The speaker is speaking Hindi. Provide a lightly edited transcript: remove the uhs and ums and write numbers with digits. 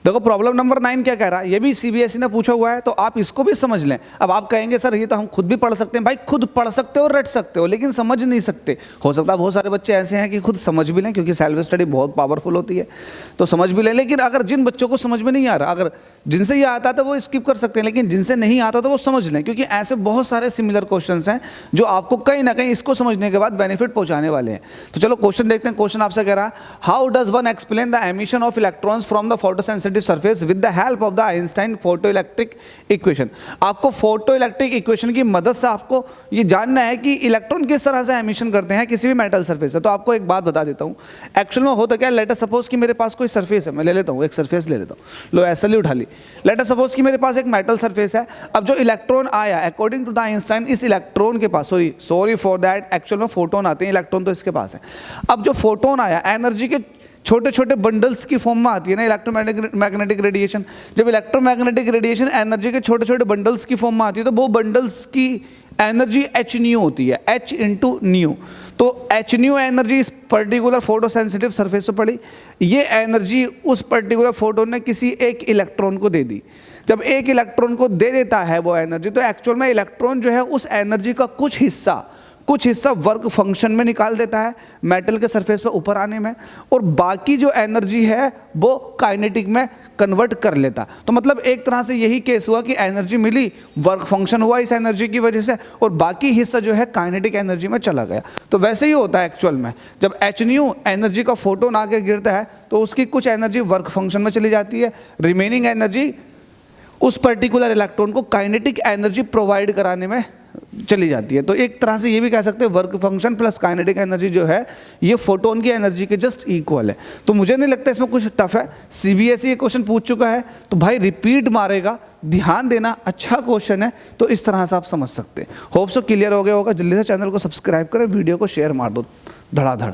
देखो प्रॉब्लम नंबर 9 क्या कह रहा है, ये भी सीबीएसई ने पूछा हुआ है, तो आप इसको भी समझ लें। अब आप कहेंगे सर ये तो हम खुद भी पढ़ सकते हैं। भाई खुद पढ़ सकते हो, रट सकते हो, लेकिन समझ नहीं सकते। हो सकता है बहुत सारे बच्चे ऐसे हैं कि खुद समझ भी लें, क्योंकि सेल्फ स्टडी बहुत पावरफुल होती है, तो समझ भी लें। लेकिन अगर जिन बच्चों को समझ में नहीं आ रहा, अगर जिनसे ये आता था वो स्किप कर सकते हैं, लेकिन जिनसे नहीं आता तो वो समझ लें, क्योंकि ऐसे बहुत सारे सिमिलर क्वेश्चंस हैं जो आपको कहीं ना कहीं इसको समझने के बाद बेनिफिट पहुंचाने वाले हैं। तो चलो क्वेश्चन देखते हैं। क्वेश्चन आपसे कह रहा है, how does one explain the emission of electrons from the photosensitive surface with the help of the Einstein photoelectric equation. आपको फोटोइलेक्ट्रिक इक्वेशन की मदद से आपको ये जानना है कि इलेक्ट्रॉन किस तरह से एमिशन करते हैं किसी भी मेटल सरफेस से। तो आपको एक बात बता देता हूँ, एक्चुअल में होता क्या है, लेट अस सपोज कि मेरे पास कोई सरफेस है, मैं ले लेता हूँ एक सरफेस ले लेता हूँ, लो ऐसा ही उठा ली। लेट अस सपोज कि मेरे पास एक मेटल सरफेस है। अब जो इलेक्ट्रॉन आया अकॉर्डिंग टू द आइंस्टाइन, इस इलेक्ट्रॉन के पास, सॉरी फॉर दैट, एक्चुअल में फोटोन आते हैं, इलेक्ट्रॉन तो इसके पास है। अब जो फोटोन आया एनर्जी के छोटे छोटे बंडल्स की फॉर्म में आती है ना इलेक्ट्रोमैग्नेटिक रेडिएशन। जब इलेक्ट्रोमैग्नेटिक रेडिएशन एनर्जी के छोटे छोटे बंडल्स की फॉर्म में आती है तो वो बंडल्स की एनर्जी h न्यू होती है, h इंटू न्यू। तो h न्यू एनर्जी इस पर्टिकुलर फोटो सेंसिटिव सरफेस पर पड़ी, ये एनर्जी उस पर्टिकुलर फोटोन ने किसी एक इलेक्ट्रॉन को दे दी। जब एक इलेक्ट्रॉन को दे देता है वो एनर्जी, तो एक्चुअल में इलेक्ट्रॉन जो है उस एनर्जी का कुछ हिस्सा वर्क फंक्शन में निकाल देता है मेटल के सरफेस पर ऊपर आने में, और बाकी जो एनर्जी है वो काइनेटिक में कन्वर्ट कर लेता। तो मतलब एक तरह से यही केस हुआ कि एनर्जी मिली, वर्क फंक्शन हुआ इस एनर्जी की वजह से, और बाकी हिस्सा जो है काइनेटिक एनर्जी में चला गया। तो वैसे ही होता है एक्चुअल में, जब h न्यू एनर्जी का फोटोन आके गिरता है तो उसकी कुछ एनर्जी वर्क फंक्शन में चली जाती है, रिमेनिंग एनर्जी उस पर्टिकुलर इलेक्ट्रॉन को काइनेटिक एनर्जी प्रोवाइड कराने में चली जाती है। तो एक तरह से ये भी कह सकते हैं work function plus kinetic energy जो है ये फोटोन की एनर्जी के जस्ट इक्वल है। तो मुझे नहीं लगता इसमें कुछ टफ है। सीबीएसई ये क्वेश्चन पूछ चुका है तो भाई रिपीट मारेगा, ध्यान देना, अच्छा क्वेश्चन है, तो इस तरह से आप समझ सकते हैं। होप सो क्लियर हो गया होगा। जल्दी से चैनल को सब्सक्राइब करें, वीडियो को शेयर मार दो धड़ाधड़।